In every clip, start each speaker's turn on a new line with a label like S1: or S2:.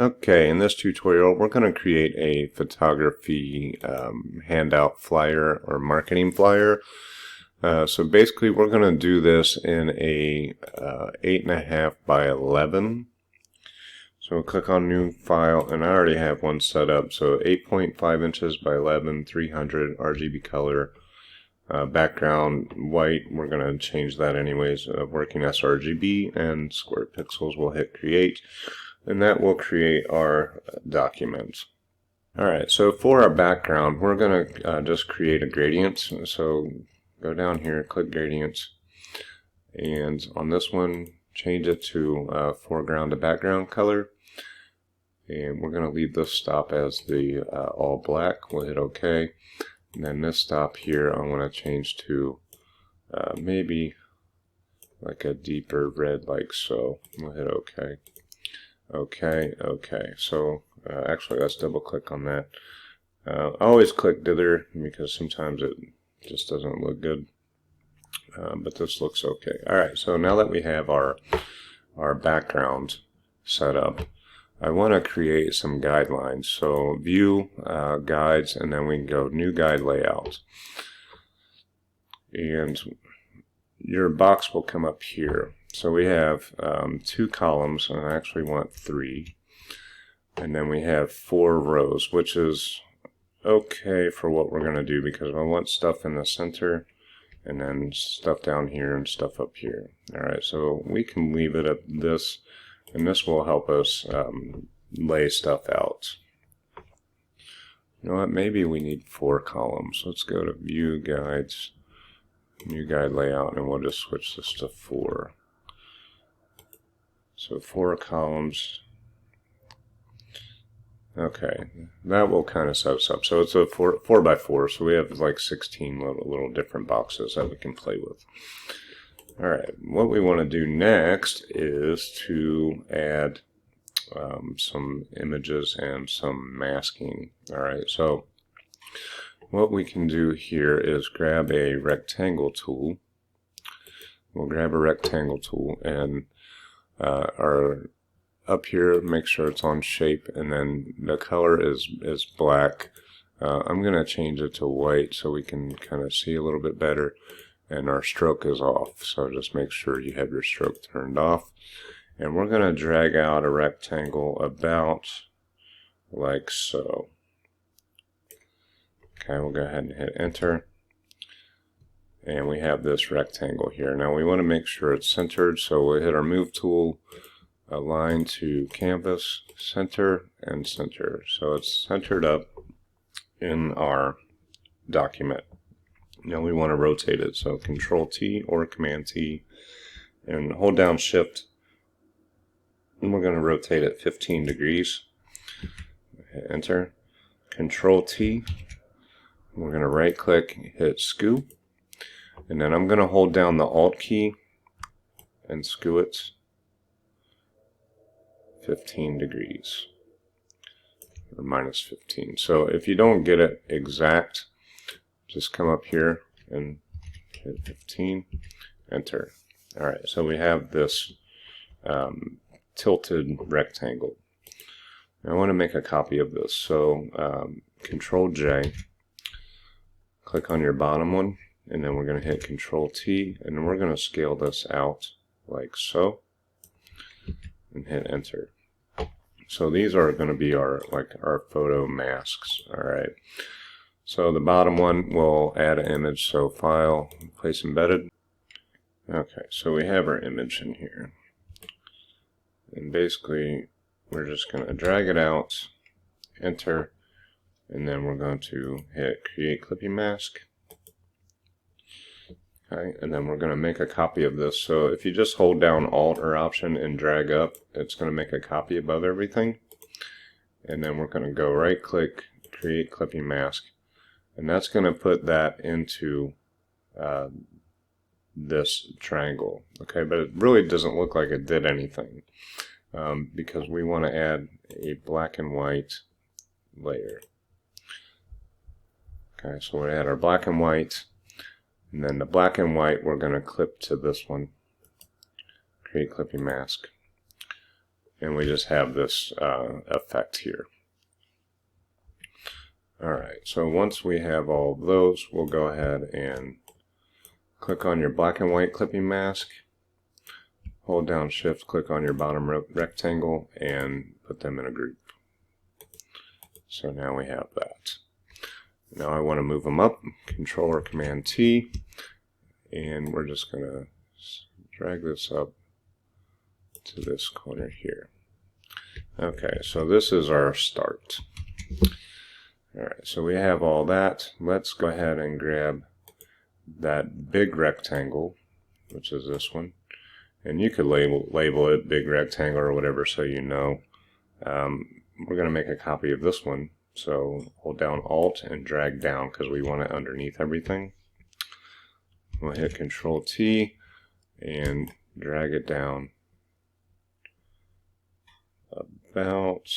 S1: Okay, in this tutorial we're going to create a photography handout flyer or marketing flyer. So basically we're going to do this in a 8.5 by 11. So we'll click on new file, and I already have one set up. So 8.5 inches by 11, 300 RGB color, background white. We're going to change that anyways, working sRGB, and square pixels. We'll hit create. And that will create our document. Alright, so for our background, we're going to just create a gradient. So go down here, click gradients, and on this one, change it to foreground to background color. And we're going to leave this stop as the all black. We'll hit OK. And then this stop here, I want to change to maybe like a deeper red, like so. We'll hit OK. Okay, so actually let's double click on that. I always click dither because sometimes it just doesn't look good, but this looks okay. Alright, so now that we have our background set up, I want to create some guidelines. So view, guides, and then we can go new guide layout. And your box will come up here. So we have 2 columns, and I actually want 3. And then we have 4 rows, which is okay for what we're going to do because I want stuff in the center and then stuff down here and stuff up here. Alright, so we can leave it at this, and this will help us lay stuff out. You know what, maybe we need 4 columns. Let's go to view, guides, new guide layout, and we'll just switch this to 4. So 4 columns. Okay, that will kind of set us up. So it's a 4 by 4, so we have like 16 little different boxes that we can play with. Alright, what we want to do next is to add some images and some masking. Alright, so what we can do here is grab a rectangle tool. We'll grab a rectangle tool and up here, make sure it's on shape, and then the color is black. I'm going to change it to white so we can kind of see a little bit better, and our stroke is off, so just make sure you have your stroke turned off. And we're going to drag out a rectangle about like so. Okay, we'll go ahead and hit enter. And we have this rectangle here. Now we want to make sure it's centered, so we'll hit our move tool, align to canvas, center, and center. So it's centered up in our document. Now we want to rotate it, so Control T or Command T, and hold down Shift, and we're going to rotate it 15 degrees. Hit enter. Control T. We're going to right click, hit skew. And then I'm going to hold down the Alt key and skew it 15 degrees, or minus 15. So if you don't get it exact, just come up here and hit 15, enter. Alright, so we have this tilted rectangle. Now I want to make a copy of this, so Control J, click on your bottom one, and then we're going to hit Control T, and then we're going to scale this out like so, and hit enter. So these are going to be our photo masks. Alright, so the bottom one will add an image, so File, Place Embedded. Okay, so we have our image in here, and basically we're just going to drag it out, enter, and then we're going to hit Create Clipping Mask. Okay, and then we're going to make a copy of this. So if you just hold down Alt or Option and drag up, it's going to make a copy above everything. And then we're going to go right click, Create Clipping Mask, and that's going to put that into this triangle. Okay, but it really doesn't look like it did anything because we want to add a black and white layer. Okay, so we add our black and white. And then the black and white we're going to clip to this one, Create Clipping Mask. and we just have this effect here. Alright, so once we have all of those, we'll go ahead and click on your black and white clipping mask, hold down shift, click on your bottom rectangle, and put them in a group. So now we have that. Now I want to move them up, Control or Command T, and we're just going to drag this up to this corner here. Okay, so this is our start. Alright, so we have all that. Let's go ahead and grab that big rectangle, which is this one, and you could label it big rectangle or whatever so you know. We're going to make a copy of this one, so hold down Alt and drag down because we want it underneath everything. We'll hit Control T and drag it down about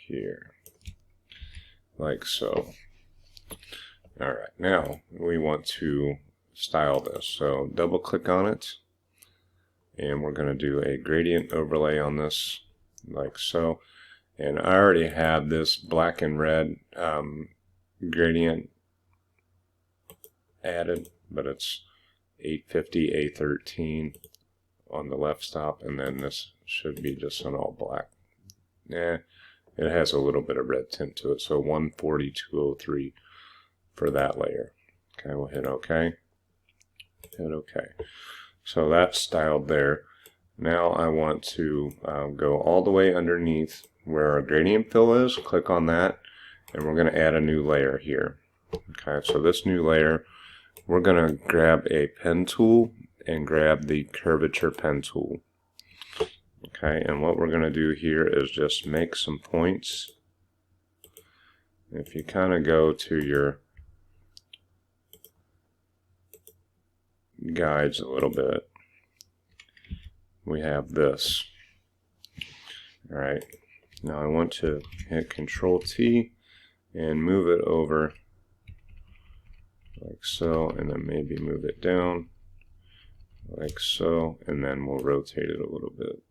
S1: here, like so. Alright, now we want to style this, so double click on it, and we're going to do a gradient overlay on this, like so. And I already have this black and red gradient added, but it's 850 A13 on the left stop, and then this should be just an all black. It has a little bit of red tint to it, so 14203 for that layer. Okay, we'll hit OK. Hit OK. So that's styled there. Now I want to go all the way underneath where our gradient fill is. Click on that, and we're going to add a new layer here. Okay, so this new layer, we're going to grab a pen tool and grab the curvature pen tool. Okay, and what we're going to do here is just make some points. If you kind of go to your guides a little bit, we have this. Alright, now I want to hit Control T and move it over like so, and then maybe move it down like so, and then we'll rotate it a little bit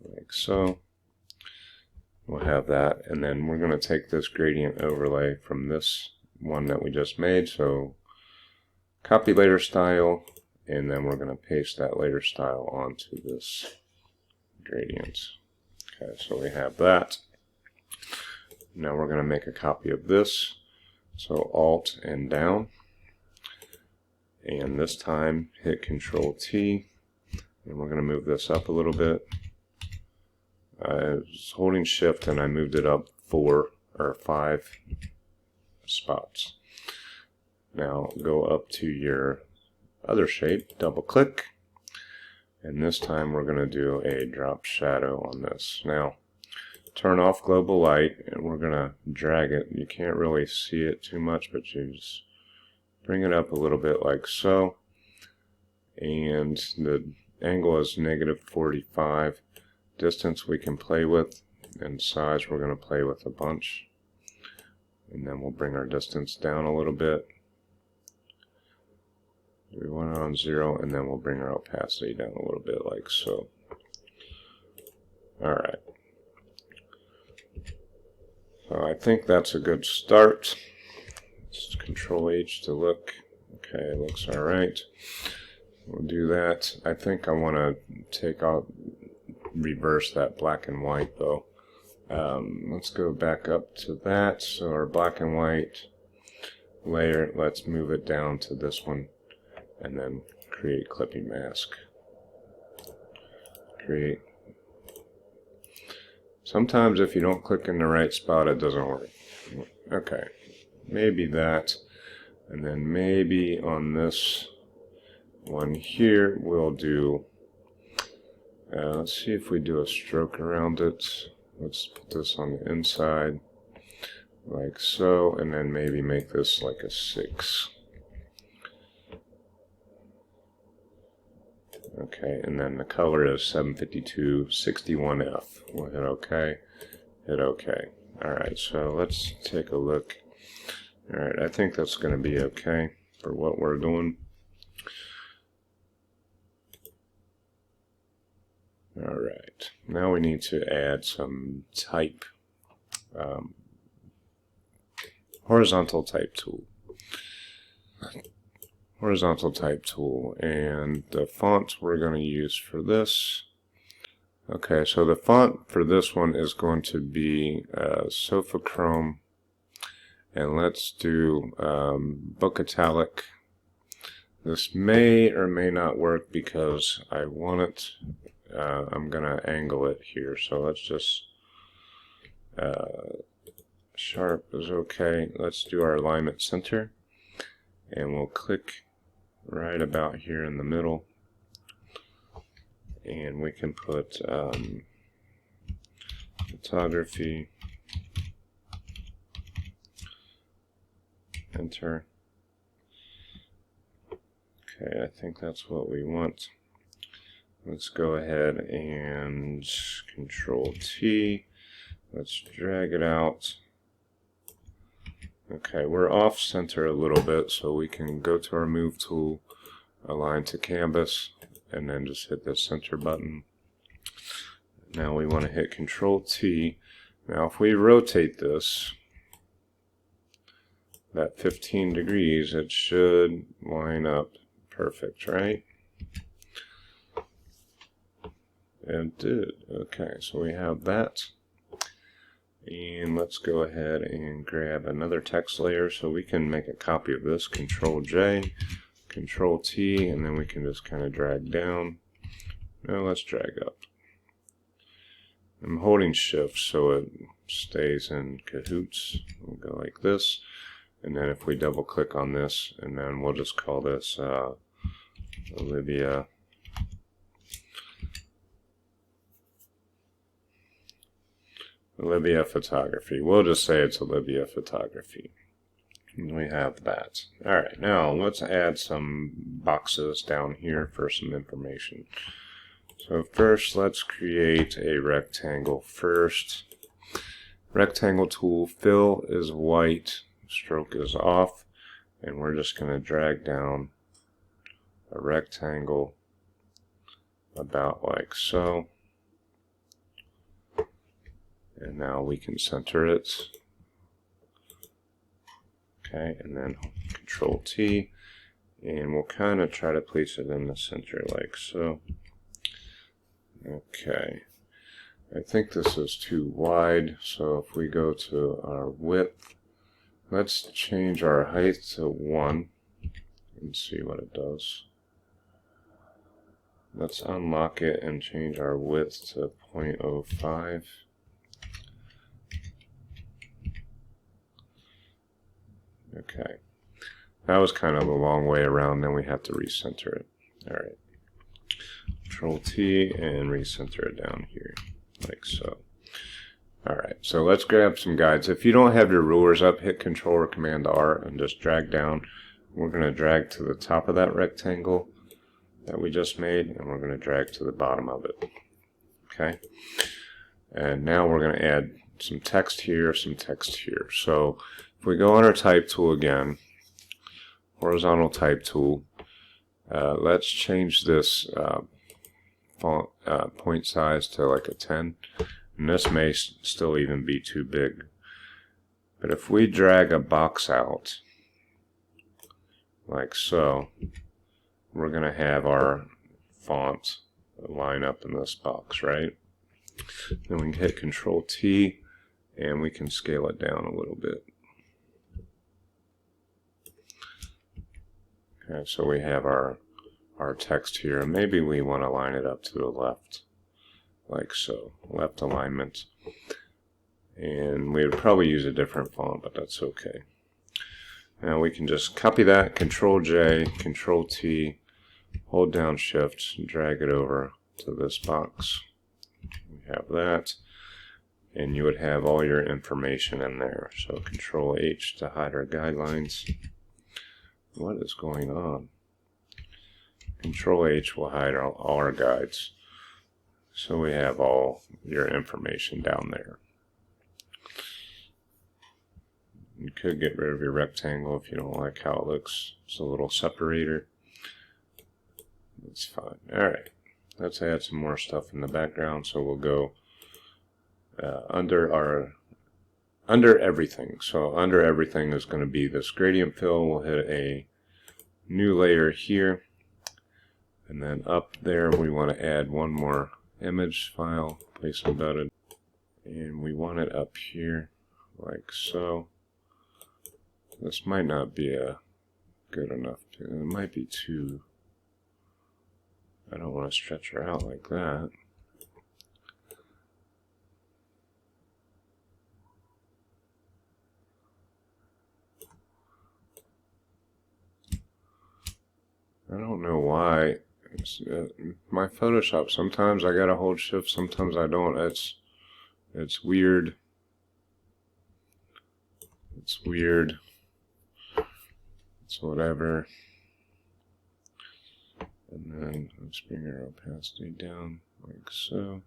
S1: like so. We'll have that, and then we're going to take this gradient overlay from this one that we just made, so copy layer style, and then we're going to paste that layer style onto this gradient. Okay, so we have that. Now we're going to make a copy of this, so Alt and down, and this time hit Control T, and we're going to move this up a little bit. I was holding shift and I moved it up 4 or 5 spots. Now go up to your other shape, double click, and this time we're going to do a drop shadow on this. Now turn off global light, and we're going to drag it. You can't really see it too much, but you just bring it up a little bit like so, and the angle is -45. Distance we can play with, and size we're going to play with a bunch, and then we'll bring our distance down a little bit. We want it on 0, and then we'll bring our opacity down a little bit like so. Alright, so I think that's a good start. Let's Control H to look. Okay, looks alright. We'll do that. I think I want to take out, reverse that black and white though. Let's go back up to that. So our black and white layer, let's move it down to this one, and then create clipping mask. Create. Sometimes if you don't click in the right spot, it doesn't work. Okay, maybe that, and then maybe on this one here we'll do, let's see if we do a stroke around it. Let's put this on the inside like so, and then maybe make this like a 6. Okay, and then the color is 75261F. We'll hit OK. Hit OK. Alright, so let's take a look. Alright, I think that's going to be okay for what we're doing. Alright, now we need to add some type, horizontal type tool. Horizontal type tool, and the font we're going to use for this. Okay, so the font for this one is going to be Sofa Chrome, and let's do Book Italic. This may or may not work because I want it. I'm going to angle it here, so let's just sharp is okay. Let's do our alignment center, and we'll click right about here in the middle, and we can put photography, enter. Okay, I think that's what we want. Let's go ahead and Control T. Let's drag it out. Okay, we're off center a little bit, so we can go to our Move tool, align to canvas, and then just hit the center button. Now we want to hit Control T. Now if we rotate this, that 15 degrees, it should line up perfect, right? It did. Okay, so we have that. And let's go ahead and grab another text layer so we can make a copy of this. Control J, Control T, and then we can just kind of drag down. Now let's drag up. I'm holding Shift so it stays in cahoots. We'll go like this. And then if we double click on this, and then we'll just call this Olivia Photography. We'll just say it's Olivia Photography. And we have that. Alright, now let's add some boxes down here for some information. So first, let's create a rectangle first. Rectangle tool, fill is white, stroke is off, and we're just going to drag down a rectangle about like so. And now we can center it. Okay, and then Control T, and we'll kind of try to place it in the center like so. Okay, I think this is too wide, so if we go to our width, let's change our height to 1 and see what it does. Let's unlock it and change our width to 0.05. Okay, that was kind of a long way around, then we have to recenter it. Alright, Control T and recenter it down here, like so. Alright, so let's grab some guides. If you don't have your rulers up, hit Control or Command R and just drag down. We're going to drag to the top of that rectangle that we just made, and we're going to drag to the bottom of it. Okay, and now we're going to add some text here, some text here. So if we go on our type tool again, horizontal type tool, let's change this font point size to like a 10, and this may still even be too big. But if we drag a box out like so, we're going to have our font line up in this box, right? Then we can hit Control T and we can scale it down a little bit. Okay, so we have our text here. Maybe we want to line it up to the left, like so, left alignment. And we would probably use a different font, but that's okay. Now we can just copy that, Control J, Control T, hold down Shift, drag it over to this box. We have that, and you would have all your information in there. So Control H to hide our guidelines. What is going on? Control H will hide all our guides. So we have all your information down there. You could get rid of your rectangle if you don't like how it looks. It's a little separator. That's fine. Alright. let's add some more stuff in the background. So we'll go under everything. So under everything is going to be this gradient fill. We'll hit a new layer here, and then up there we want to add one more image file, place embedded, and we want it up here like so. This might not be a good enough. It might be too. I don't want to stretch her out like that. I don't know why. My Photoshop, sometimes I gotta hold shift, sometimes I don't. It's weird. It's weird. It's whatever. And then let's bring our opacity down like so.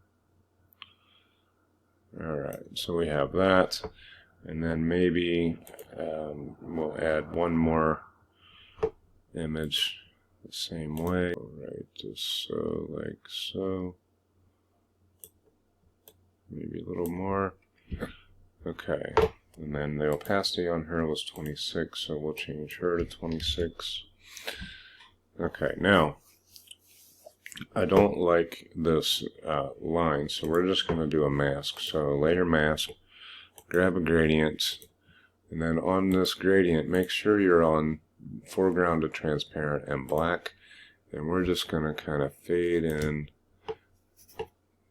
S1: Alright, so we have that. And then maybe we'll add one more image the same way. Right, just so, like so. Maybe a little more. Okay. And then the opacity on her was 26, so we'll change her to 26. Okay, now, I don't like this line, so we're just going to do a mask. So layer mask, grab a gradient, and then on this gradient, make sure you're on foreground to transparent and black. And we're just going to kind of fade in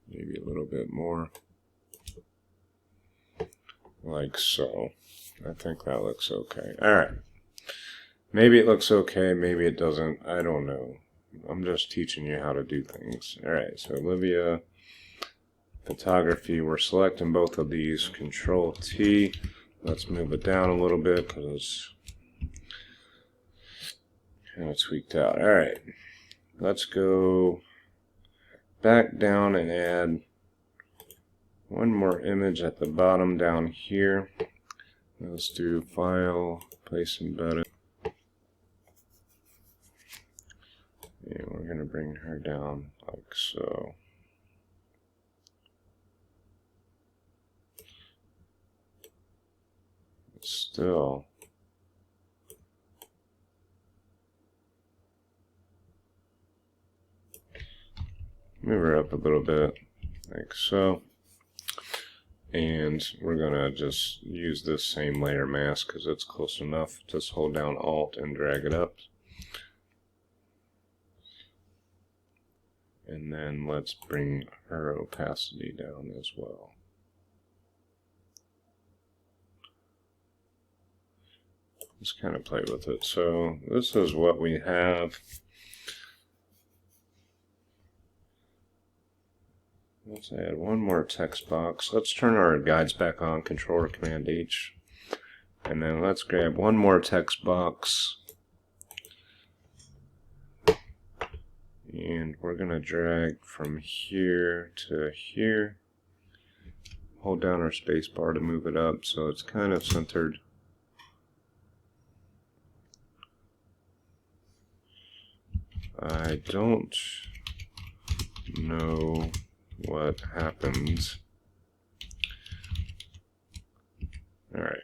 S1: maybe a little bit more. Like so. I think that looks okay. Alright. Maybe it looks okay, maybe it doesn't. I don't know. I'm just teaching you how to do things. Alright, so Olivia, photography, we're selecting both of these. Control T. Let's move it down a little bit because it's kind of tweaked out. Alright. Let's go back down and add one more image at the bottom down here. Let's do File, Place Embedded. And we're going to bring her down like so. Still. Move her up a little bit like so. And we're going to just use this same layer mask because it's close enough. Just hold down Alt and drag it up. And then let's bring her opacity down as well. Just kind of play with it. So this is what we have. Let's add one more text box. Let's turn our guides back on, Control or Command H. And then let's grab one more text box. And we're going to drag from here to here. Hold down our space bar to move it up so it's kind of centered. I don't know what happens. Alright,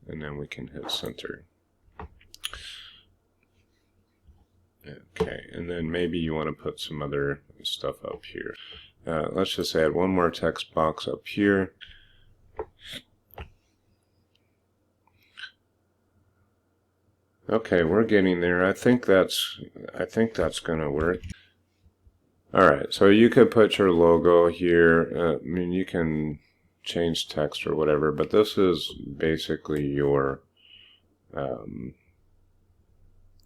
S1: and then we can hit center. Okay, and then maybe you want to put some other stuff up here. Let's just add one more text box up here. Okay, we're getting there. I think that's going to work. Alright, so you could put your logo here. I mean, you can change text or whatever, but this is basically your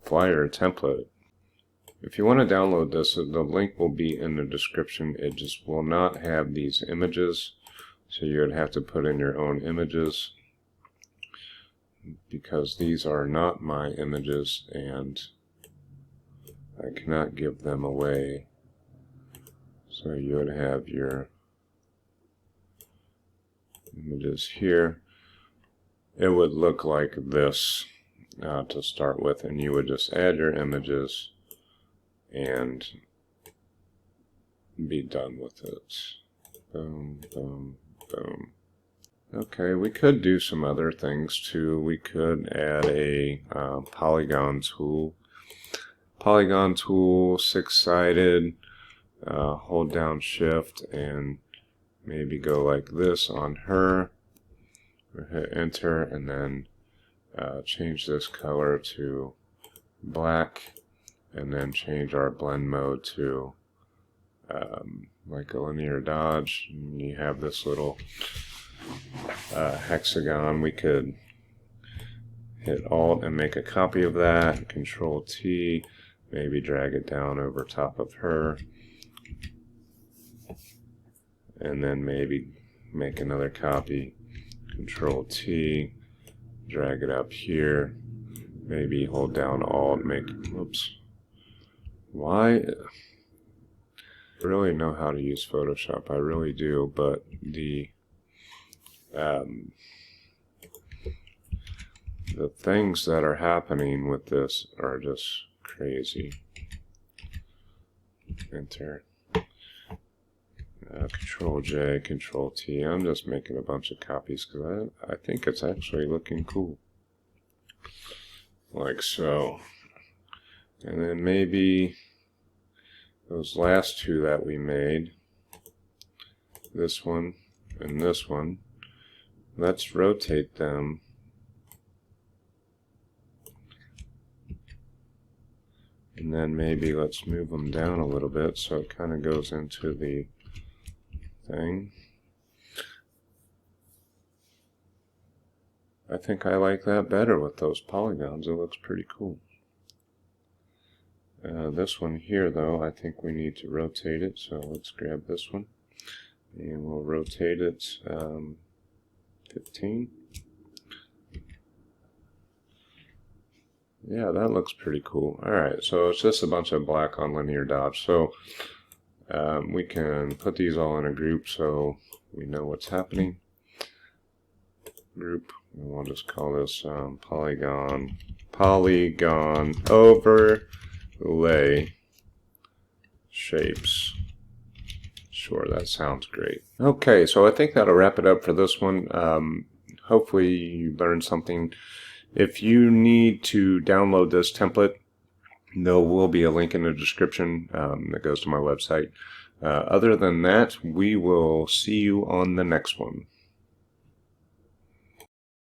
S1: flyer template. If you want to download this, the link will be in the description. It just will not have these images, so you would have to put in your own images, because these are not my images and I cannot give them away. So you would have your images here. It would look like this to start with, and you would just add your images and be done with it. Boom, boom, boom. Okay, we could do some other things too. We could add a polygon tool. Polygon tool, 6-sided. Hold down Shift and maybe go like this on her. Hit Enter and then change this color to black, and then change our blend mode to like a linear dodge. And you have this little hexagon. We could hit Alt and make a copy of that, Control T, maybe drag it down over top of her, and then maybe make another copy, Control T, drag it up here, maybe hold down Alt, make, whoops, why? I really know how to use Photoshop, I really do, but the things that are happening with this are just crazy. Enter. Control J, Control T. I'm just making a bunch of copies because I think it's actually looking cool. Like so. And then maybe those last two that we made, this one and this one, let's rotate them. And then maybe let's move them down a little bit so it kind of goes into the thing. I think I like that better with those polygons. It looks pretty cool. This one here though, I think we need to rotate it, so let's grab this one and we'll rotate it 15. Yeah, that looks pretty cool. Alright, so it's just a bunch of black on linear dodge. So we can put these all in a group so we know what's happening. Group, and we'll just call this polygon overlay shapes. Sure, that sounds great. Okay, so I think that'll wrap it up for this one. Hopefully you learned something. If you need to download this template, there will be a link in the description that goes to my website. Other than that, we will see you on the next one.